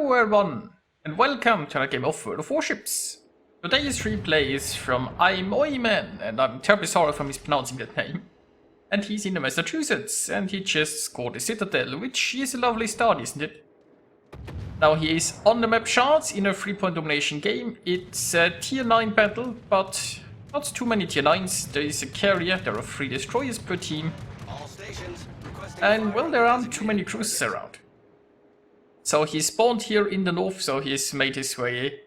Hello everyone, and welcome to another game of World of Warships. Today's replay is from IamOiman, and I'm terribly sorry for mispronouncing that name. And he's in Massachusetts, and he just scored a citadel, which is a lovely start, isn't it? Now he is on the map charts in a 3-point domination game. It's a tier 9 battle, but not too many tier 9s. There is a carrier, there are 3 destroyers per team. And well, there aren't too many cruisers around. So he spawned here in the north, so he's made his way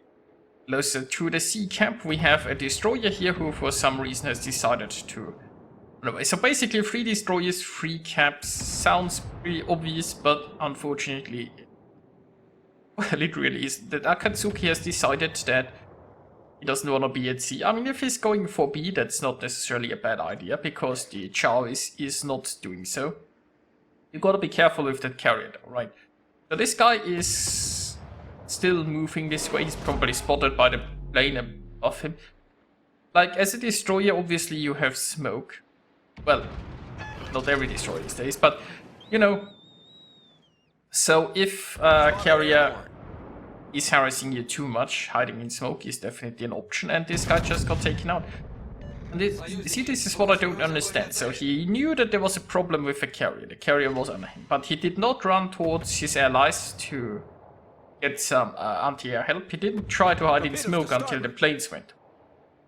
closer to the sea camp. We have a destroyer here who for some reason has decided to run away. So basically 3 destroyers, 3 caps. Sounds pretty obvious, but unfortunately, well, it really isn't. That Akatsuki has decided that he doesn't want to be at sea. I mean, if he's going for B, that's not necessarily a bad idea, because the Chao is not doing so. You gotta be careful with that carrier though, right? So this guy is still moving this way. He's probably spotted by the plane above him. Like, as a destroyer, obviously you have smoke. Well, not every destroyer these days, but, you know. So if a carrier is harassing you too much, hiding in smoke is definitely an option. And this guy just got taken out. And see, this is what I don't understand. So he knew that there was a problem with the carrier. The carrier was on him, but he did not run towards his allies to get some anti-air help. He didn't try to hide in smoke until the planes went.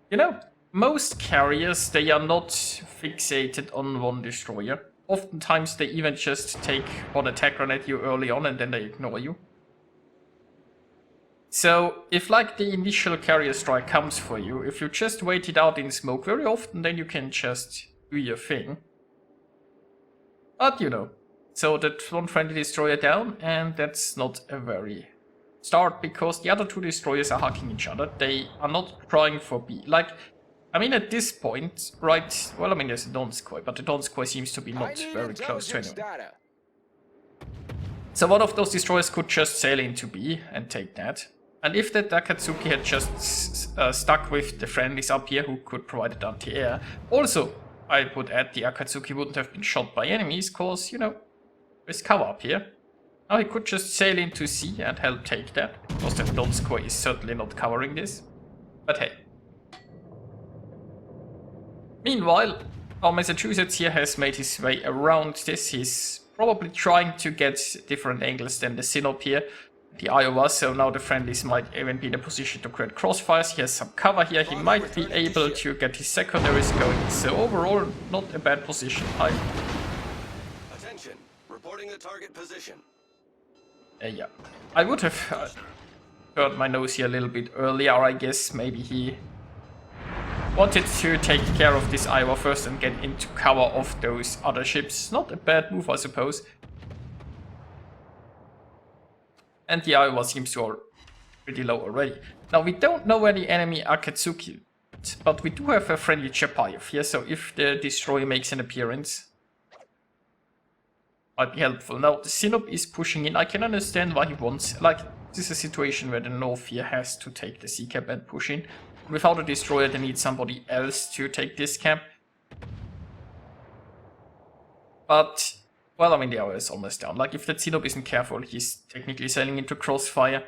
You know, most carriers, they are not fixated on one destroyer. Oftentimes they even just take one attack run at you early on and then they ignore you. So, if like the initial carrier strike comes for you, if you just wait it out in smoke very often, then you can just do your thing. But you know, so that one friendly destroyer down, and that's not a very start, because the other 2 destroyers are hugging each other. They are not trying for B. Like, I mean at this point, right, well I mean there's a Donskoy, but the Donskoy seems to be not very close to anyone. So one of those destroyers could just sail into B and take that. And if that Akatsuki had just stuck with the friendlies up here who could provide it anti-air, also I would add the Akatsuki wouldn't have been shot by enemies, cause, you know, there's cover up here. Now he could just sail into C and help take that, because the Donskoy is certainly not covering this. But hey. Meanwhile, our Massachusetts here has made his way around this. He's probably trying to get different angles than the Sinop here. The Iowa, so now the friendlies might even be in a position to create crossfires. He has some cover here, he might be able to get his secondaries going, so overall not a bad position. Attention, reporting the target position. Yeah, I would have turned my nose here a little bit earlier, I guess. Maybe he wanted to take care of this Iowa first and get into cover of those other ships. Not a bad move, I suppose. And the Iowa seems to are pretty low already. Now we don't know where the enemy Akatsuki is, but we do have a friendly Chapayev here, so if the destroyer makes an appearance, might be helpful. Now the Sinop is pushing in. I can understand why he wants, like, this is a situation where the North here has to take the sea cap and push in. Without a destroyer they need somebody else to take this cap. But well, I mean, the hour is almost down. Like, if that Sinop isn't careful, he's technically sailing into crossfire.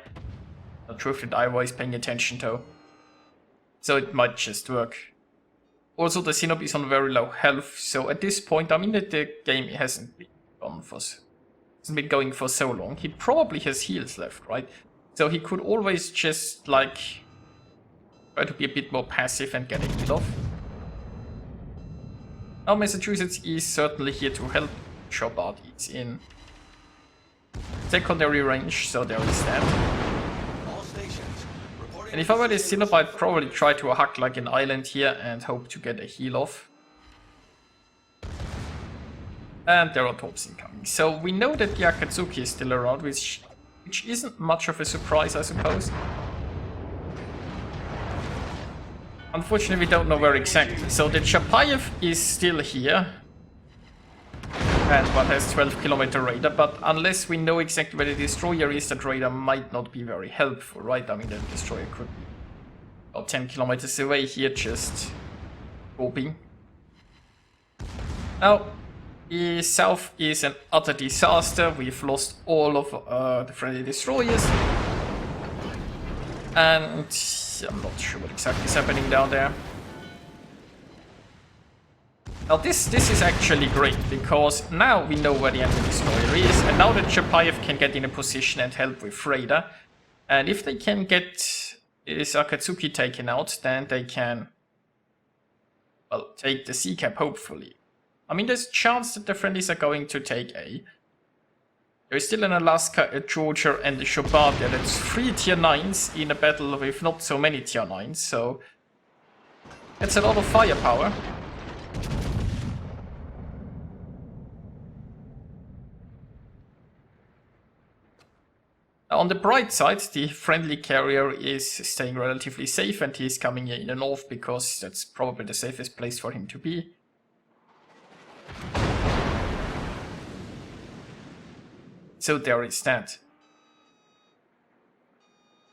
Not sure if the Iowa is paying attention, though. So it might just work. Also, the Sinop is on very low health, so at this point, I mean that the game hasn't been going for so long. He probably has heals left, right? So he could always just, like, try to be a bit more passive and get a heal off. Now, Massachusetts is certainly here to help. Chopard is in secondary range, so there is that. And if I were the Sinop, I'd probably try to hack like an island here and hope to get a heal off. And there are torps incoming. So we know that the Akatsuki is still around, which isn't much of a surprise, I suppose. Unfortunately, we don't know where exactly. So the Chapayev is still here. And what has 12-kilometer radar, but unless we know exactly where the destroyer is, that radar might not be very helpful, right? I mean, the destroyer could be about 10 kilometers away here, just hoping. Now, The south is an utter disaster. We've lost all of the friendly destroyers. And I'm not sure what exactly is happening down there. Now this is actually great, because now we know where the enemy destroyer is, and now that Chapayev can get in a position and help with Raider. And if they can get this Akatsuki taken out, then they can, well, take the C cap, hopefully. I mean, there's a chance that the friendlies are going to take A. There's still an Alaska, a Georgia, and a Chopard there. That's 3 tier 9s in a battle with not so many tier 9s, so that's a lot of firepower. On the bright side, the friendly carrier is staying relatively safe, and he's coming here in the north because that's probably the safest place for him to be. So there is that.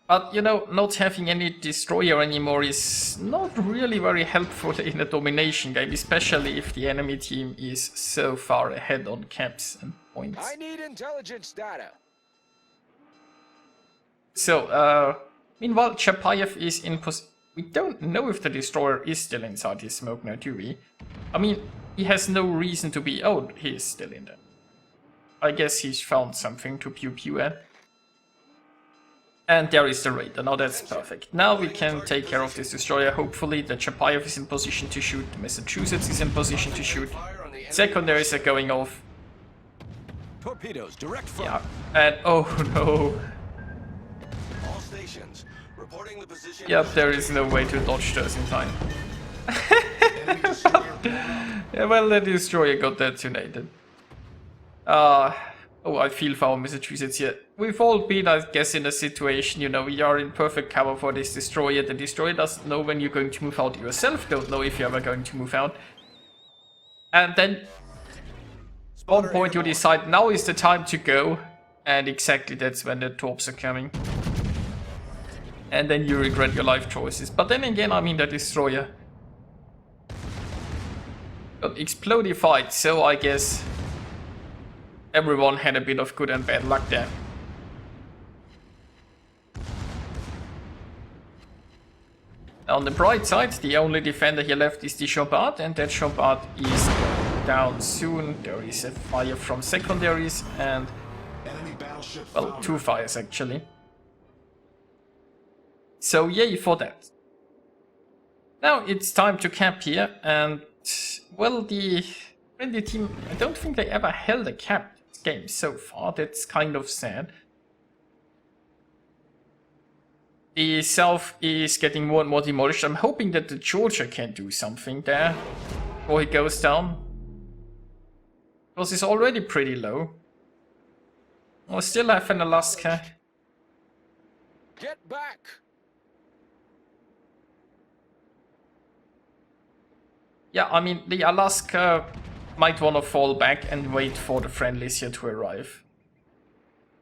But, you know, not having any destroyer anymore is not really very helpful in a domination game, especially if the enemy team is so far ahead on caps and points. I need intelligence data. So, meanwhile, Chapayev is in we don't know if the destroyer is still inside his smoke now, do we? I mean, he has no reason to be... Oh, he is still in there. I guess he's found something to pew-pew at. And there is the Raider. Now that's perfect. Now we can take care of this destroyer. Hopefully the Chapayev is in position to shoot. The Massachusetts is in position to shoot. Secondaries are going off. Torpedoes, direct front. Yeah. And oh no. All stations reporting the position. Yep, there is no way to dodge those in time. Yeah, well, the destroyer got detonated. Oh, I feel for our Massachusetts here. We've all been, I guess, in a situation, you know, we are in perfect cover for this destroyer. The destroyer doesn't know when you're going to move out. You yourself don't know if you're ever going to move out. And then, at one point you decide, now is the time to go. And exactly that's when the torps are coming. And then you regret your life choices. But then again, I mean, the destroyer got explodified, so I guess everyone had a bit of good and bad luck there. On the bright side, the only defender here left is the Chopard, and that Chopard is down soon. There is a fire from secondaries and, well, 2 fires actually. So yay for that. Now it's time to cap here, and, well, the friendly team, I don't think they ever held a cap game so far. That's kind of sad. The south is getting more and more demolished. I'm hoping that the Georgia can do something there before he goes down, because he's already pretty low. I still have an Alaska. Get back. Yeah, I mean, the Alaska might want to fall back and wait for the friendlies here to arrive.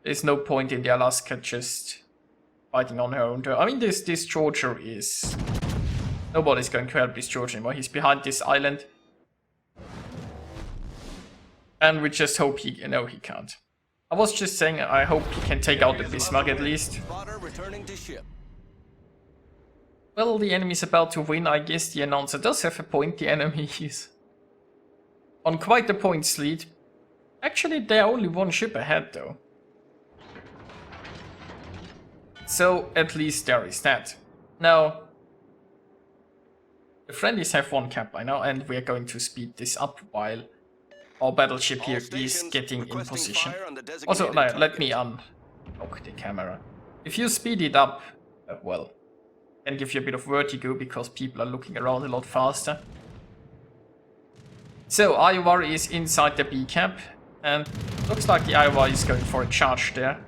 There's no point in the Alaska just fighting on her own. I mean, this Georgia is... Nobody's going to help this Georgia anymore. He's behind this island. And we just hope he... No, he can't. I was just saying, I hope he can take out the Bismarck at least. Returning to ship. Well, the enemy's about to win. I guess the announcer does have a point. The enemy is on quite a points lead. Actually, they're only 1 ship ahead, though. So, at least there is that. Now, the friendlies have 1 cap by now, and we're going to speed this up while our battleship here is getting in position. Also, no, let me unlock the camera. If you speed it up, well, can give you a bit of vertigo because people are looking around a lot faster. So, Iowa is inside the B cap, and looks like the Iowa is going for a charge there.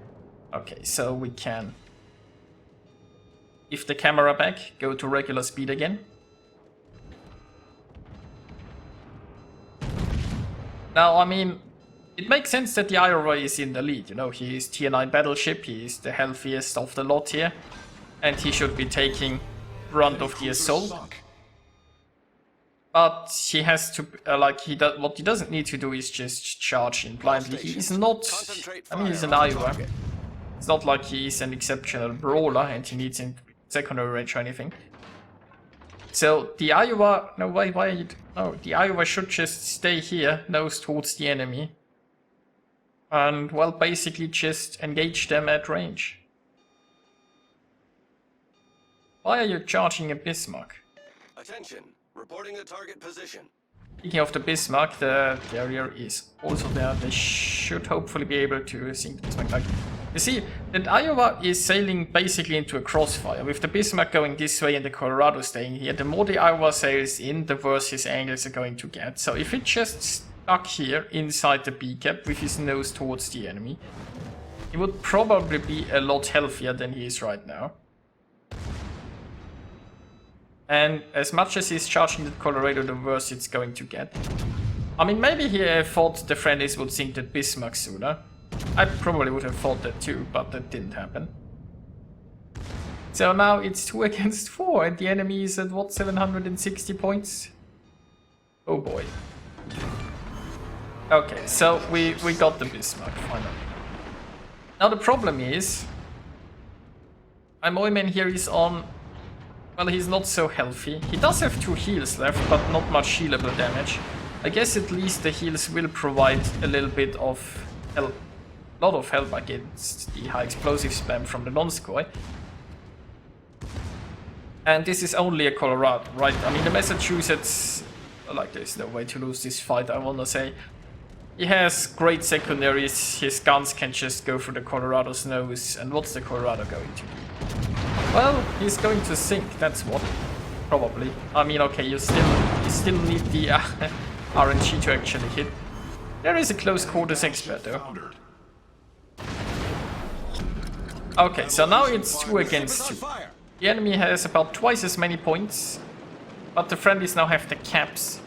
Okay, so we can, if the camera back, go to regular speed again. Now, I mean, it makes sense that the Iowa is in the lead, you know, he is tier 9 battleship, he is the healthiest of the lot here, and he should be taking brunt of the assault. But he has to, what he doesn't need to do is just charge in blindly. He is not, I mean, he's an Iowa. It's not like he's an exceptional brawler and he needs secondary range or anything. So the Iowa, the Iowa should just stay here, nose towards the enemy. And, well, basically just engage them at range. Why are you charging a Bismarck? Attention. Reporting the target position. Speaking of the Bismarck, the carrier is also there. They should hopefully be able to sink the Bismarck. You see, that Iowa is sailing basically into a crossfire. With the Bismarck going this way and the Colorado staying here, the more the Iowa sails in, the worse his angles are going to get. So if it just stuck here inside the B-cap with his nose towards the enemy, he would probably be a lot healthier than he is right now. And as much as he's charging the Colorado, the worse it's going to get. I mean, maybe he thought the friendlies would sink the Bismarck sooner. I probably would have thought that too, but that didn't happen. So now it's 2 against 4, and the enemy is at, what, 760 points? Oh boy. Okay, so we got the Bismarck, finally. Now the problem is, IamOiman here is on... Well, he's not so healthy. He does have 2 heals left, but not much healable damage. I guess at least the heals will provide a little bit of help. A lot of help against the high explosive spam from the Donskoy. And this is only a Colorado, right? I mean, the Massachusetts... Like, there's no way to lose this fight, I wanna say. He has great secondaries, his guns can just go through the Colorado's nose. And what's the Colorado going to do? Well, he's going to sink, that's what. Probably. I mean, okay, you still need the RNG to actually hit. There is a close quarters expert though. Okay, so now it's 2 against 2. The enemy has about twice as many points, but the friendlies now have the caps.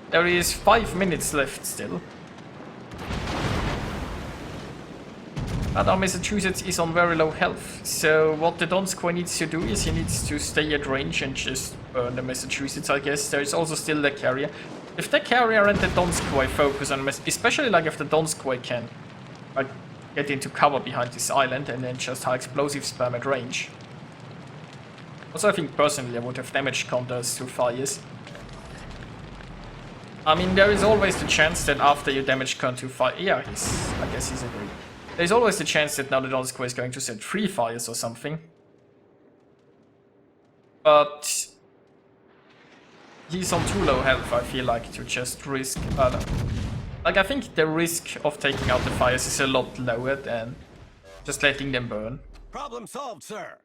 There is 5 minutes left still. But our Massachusetts is on very low health, so what the Donskoy needs to do is he needs to stay at range and just burn the Massachusetts, I guess. There is also still the carrier. If the carrier and the Donskoy focus on especially like if the Donskoy can like get into cover behind this island and then just high explosive spam at range. Also, I think personally I would have damage counters to fires. I mean, there is always the chance that after you damage count to fire... Yeah, I guess he's agreed. There's always the chance that now the Donskoy is going to set 3 fires or something. But he's on too low health, I feel like, to just risk... like, I think the risk of taking out the fires is a lot lower than just letting them burn. Problem solved, sir.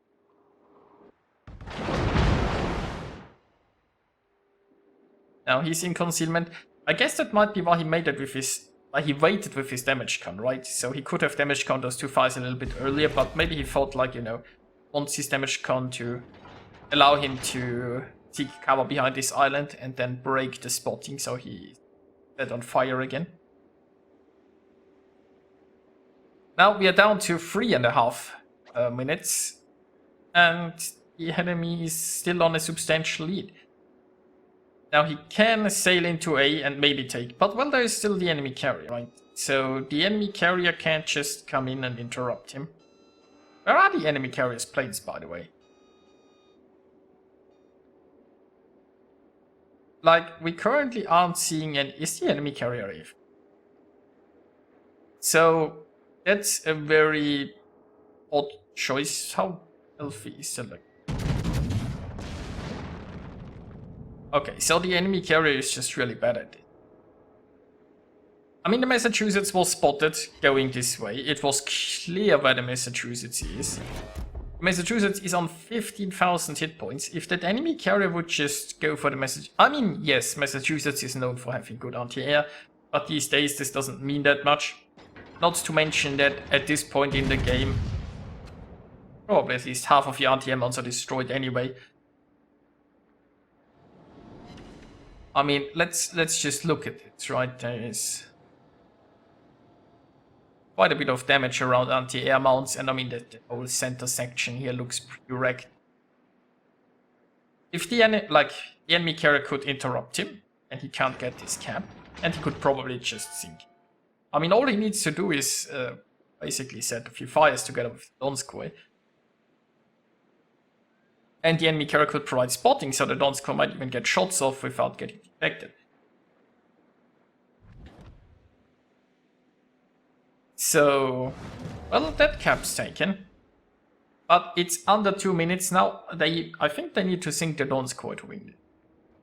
Now he's in concealment. I guess that might be why he made it with his... He waited with his damage count, right? So he could have damage count those 2 fires a little bit earlier, but maybe he thought, like, you know, wants his damage count to allow him to seek cover behind this island and then break the spotting, so he set on fire again. Now we are down to 3.5 minutes, and the enemy is still on a substantial lead. Now he can sail into A and maybe take, but well, there is still the enemy carrier, right? So the enemy carrier can't just come in and interrupt him. Where are the enemy carrier's planes, by the way? Like, we currently aren't seeing any... Is the enemy carrier AF? So that's a very odd choice. How healthy is the... Okay, so the enemy carrier is just really bad at it. I mean, the Massachusetts was spotted going this way. It was clear where the Massachusetts is. Massachusetts is on 15,000 hit points. If that enemy carrier would just go for the Massachusetts... I mean, yes, Massachusetts is known for having good anti-air, but these days this doesn't mean that much. Not to mention that at this point in the game, probably at least half of your anti-air mounts are destroyed anyway. I mean, let's just look at it, right? There is quite a bit of damage around anti-air mounts, and I mean that the whole center section here looks pretty wrecked. If the enemy carrier could interrupt him, and he can't get this cap, and he could probably just sink. I mean, all he needs to do is basically set a few fires together with the Donskoy. And the enemy carrier could provide spotting, so the Donskoy might even get shots off without getting detected. So, well, that cap's taken. But it's under 2 minutes now. I think they need to sink the Donskoy to win it.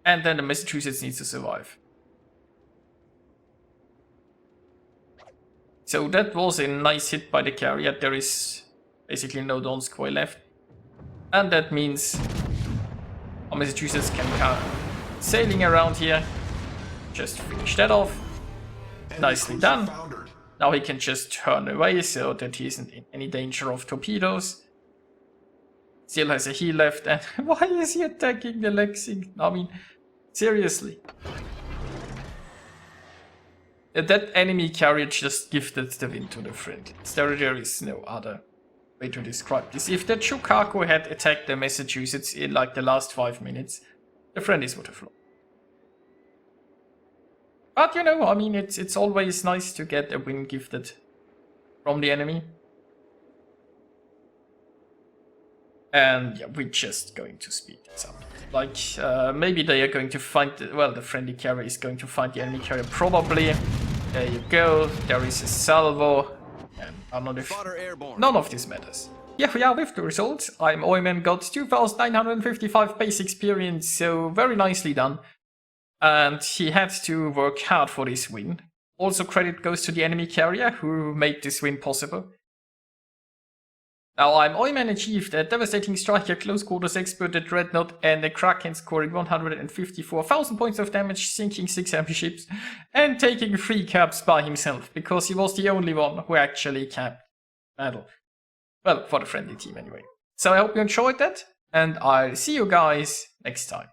And then the Massachusetts needs to survive. So that was a nice hit by the carrier. There is basically no Donskoy left. And that means Massachusetts can come sailing around here. Just finish that off. Nicely done. Now he can just turn away so that he isn't in any danger of torpedoes. Still has a heel left, and why is he attacking the Lexington? I mean, seriously. That enemy carrier just gifted the win to the friendlies. There is no other way to describe this. If the Chukaku had attacked the Massachusetts in like the last 5 minutes, the friendlies would have lost. But you know, I mean, it's always nice to get a win gifted from the enemy. And yeah, we're just going to speed this up. Like, maybe they are going to find, the friendly carrier is going to find the enemy carrier, probably. There you go, there is a salvo. And none of this matters. Here we are with the results. IamOiman got 2,955 base experience, so very nicely done. And he had to work hard for this win. Also credit goes to the enemy carrier who made this win possible. Now IamOiman achieved a devastating strike, a close quarters expert, a dreadnought, and a Kraken, scoring 154,000 points of damage, sinking 6 enemy ships, and taking 3 caps by himself, because he was the only one who actually capped the battle. Well, for the friendly team anyway. So I hope you enjoyed that, and I'll see you guys next time.